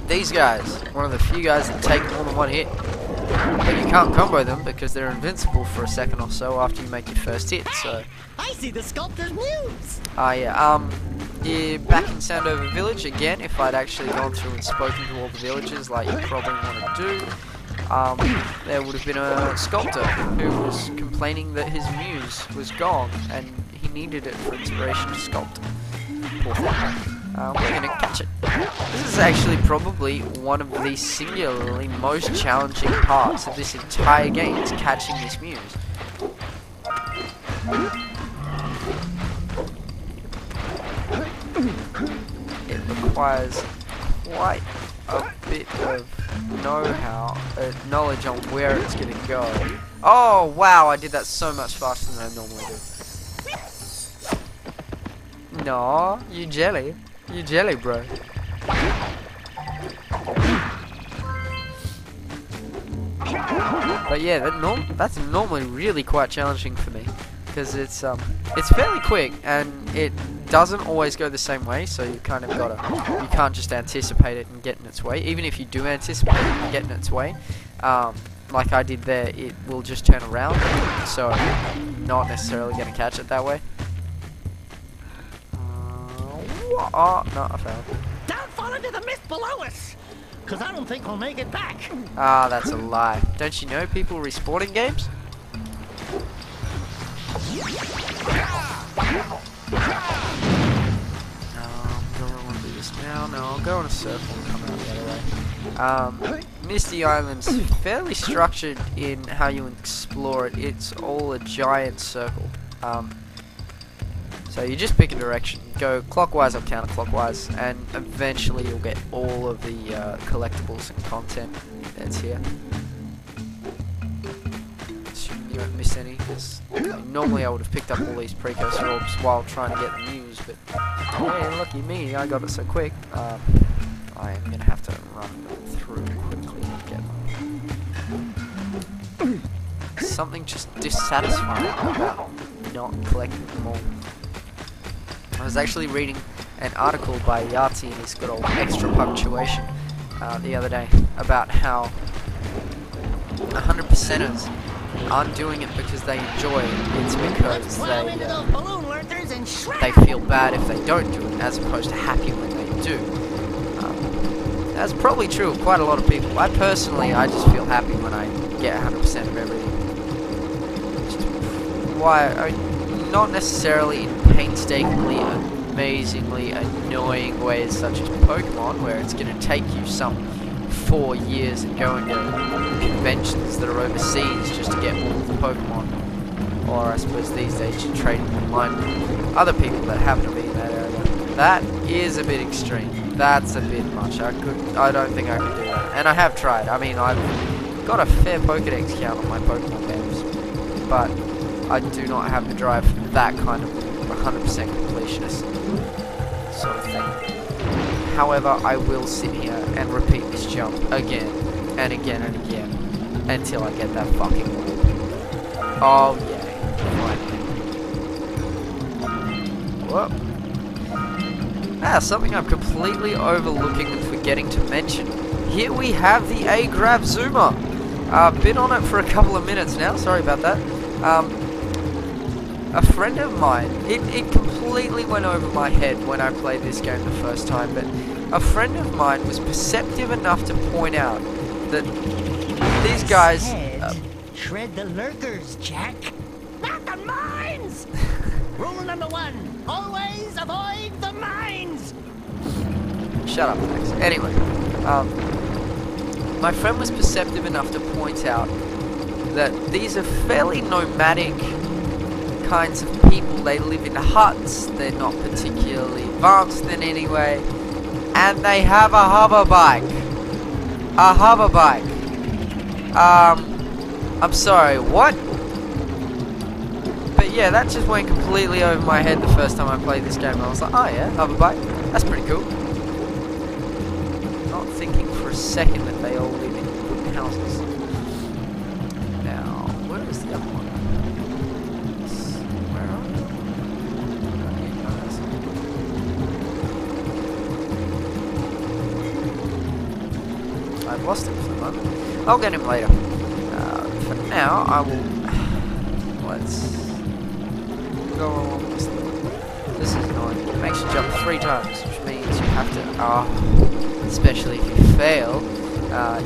these guys, one of the few guys that take more than one hit. But you can't combo them because they're invincible for a second or so after you make your first hit, so... I see the sculptor's muse! Yeah, back in Sandover Village, again, if I'd actually gone through and spoken to all the villagers like you probably want to do, there would have been a sculptor who was complaining that his muse was gone and he needed it for inspiration to sculpt. Poor thing. We're gonna catch it. This is actually probably one of the singularly most challenging parts of this entire game, is catching this muse. It requires quite a bit of know-how, knowledge on where it's gonna go. Oh wow, I did that so much faster than I normally do. No, you jelly. You jelly, bro. But yeah, that's normally really quite challenging for me, because it's fairly quick and it doesn't always go the same way. So you kind of you can't just anticipate it and get in its way. Even if you do anticipate it and get in its way, like I did there, it will just turn around. So not necessarily going to catch it that way. Oh, no, I failed. Don't fall into the mist below us! Cause I don't think we'll make it back! Ah, that's a lie. Don't you know people respawn in games? No, do I want to do this now? No, I'll go on a circle and come out the other way. Misty Island's fairly structured in how you explore it. It's all a giant circle. So you just pick a direction, go clockwise or counterclockwise, and eventually you'll get all of the collectibles and content that's here. Assuming you don't miss any, because normally I would have picked up all these precursor orbs while trying to get the muse, but hey, lucky me, I got it so quick. I am going to have to run through quickly and get them. Something just dissatisfying about not collecting them all. I was actually reading an article by Yahtzee and his good old extra punctuation the other day about how 100%ers aren't doing it because they enjoy it. It's because they feel bad if they don't do it, as opposed to happy when they do. That's probably true of quite a lot of people. I just feel happy when I get 100% of everything. Not necessarily in painstakingly, amazingly annoying ways such as Pokemon, where it's going to take you some 4 years and going to conventions that are overseas just to get all of the Pokemon. Or I suppose these days you're trading online with other people that happen to be in that area. That is a bit extreme. That's a bit much. I don't think I could do that. And I have tried. I mean, I've got a fair Pokedex count on my Pokemon games, but I do not have the drive for that kind of 100% completionist sort of thing. However, I will sit here and repeat this jump again and again and again until I get that fucking orb. Oh yeah, finally. Whoop. Something I'm completely overlooking and forgetting to mention. Here we have the A-Grab Zoomer. Been on it for a couple of minutes now, sorry about that. A friend of mine, it completely went over my head when I played this game the first time, but a friend of mine was perceptive enough to point out that these guys... Shred the lurkers, Jak. Not the mines! Rule number 1, always avoid the mines! Shut up, Max. Anyway, my friend was perceptive enough to point out that these are fairly nomadic kinds of people. They live in huts, they're not particularly advanced in any way, and they have a hover bike. A hover bike. I'm sorry, what? But yeah, that just went completely over my head the first time I played this game. I was like, oh yeah, hover bike, that's pretty cool. Not thinking for a second that they all live in wooden houses. Now, where is the other one? I've lost him for the moment. I'll get him later. For now, I will... Let's go along this thing. This is annoying. It makes you jump 3 times, which means you have to... especially if you fail,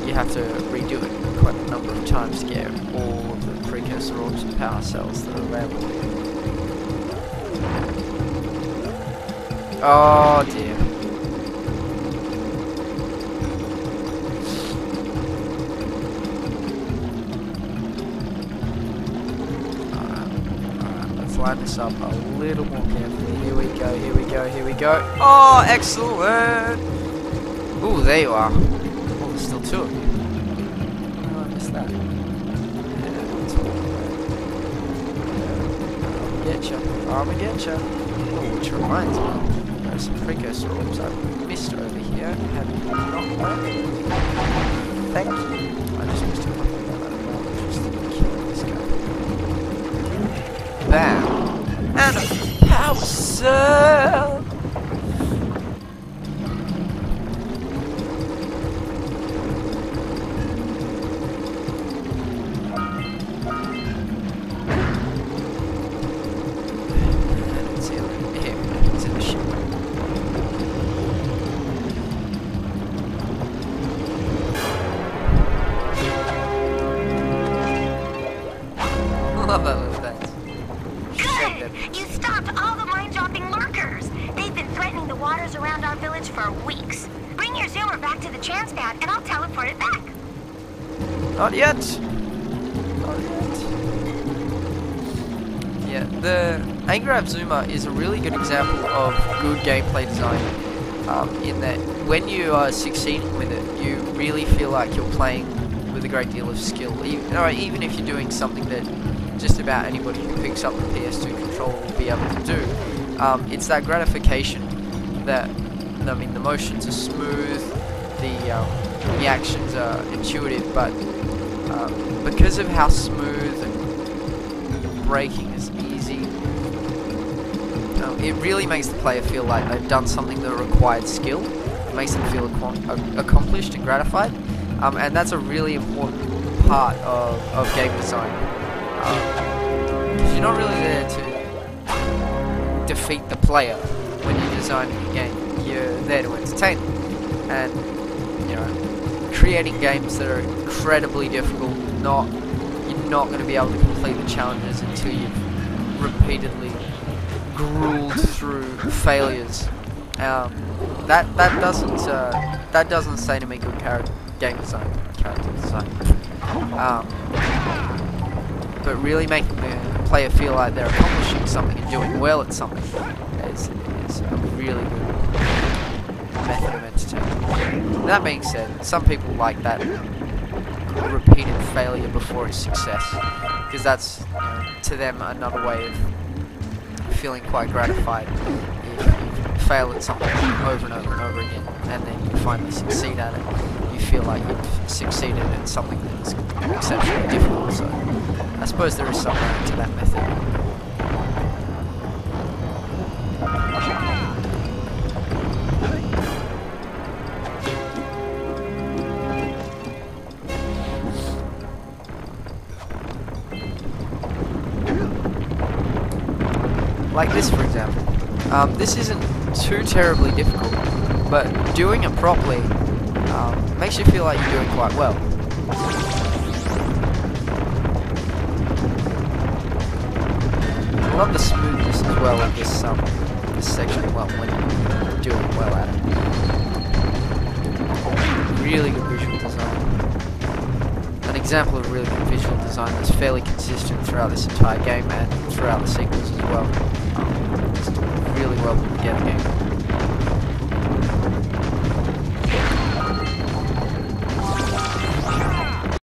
you have to redo it quite a number of times to get all of the precursor orbs and power cells that are available. Oh dear. Alright, let's line this up a little more carefully. Here we go, here we go, here we go. Oh, excellent! Ooh, there you are. Oh, there's still 2 of you. Oh, I missed that. Yeah, that's all right. Getcha. I'ma getcha. Oh, which reminds me. There's some precursor orbs I've missed over here. Have you not learned? Thank you. I just missed a just killing this guy. Bam! And a power cell! Love that little dance. Good! You stopped all the mine-dropping lurkers! They've been threatening the waters around our village for weeks. Bring your zoomer back to the chance pad and I'll teleport it back. Not yet! Not yet. Yeah, the Angrav Zoomer is a really good example of good gameplay design. In that when you are succeeding with it, you really feel like you're playing with a great deal of skill. Even if you're doing something that just about anybody who picks up the PS2 controller will be able to do. It's that gratification that, I mean, the motions are smooth, the actions are intuitive, but because of how smooth and the braking is easy, it really makes the player feel like they've done something that required skill. It makes them feel accomplished and gratified, and that's a really important part of game design. Because you're not really there to defeat the player when you're designing a game. You're there to entertain them. And, you know, creating games that are incredibly difficult, you're not going to be able to complete the challenges until you've repeatedly grueled through failures. That doesn't say to me good character design. But really making the player feel like they're accomplishing something and doing well at something is a really good method of entertainment. That being said, some people like that repeated failure before it's success, because that's, to them, another way of feeling quite gratified. If you fail at something over and over and over again, and then you finally succeed at it, you feel like you've succeeded at something that's exceptionally difficult. So I suppose there is something to that method. Like this, for example. This isn't too terribly difficult, but doing it properly makes you feel like you're doing quite well. I love the smoothness as well of this section as well when you're doing well at it. Really good visual design. An example of really good visual design that's fairly consistent throughout this entire game and throughout the sequels as well. Just really well put together game.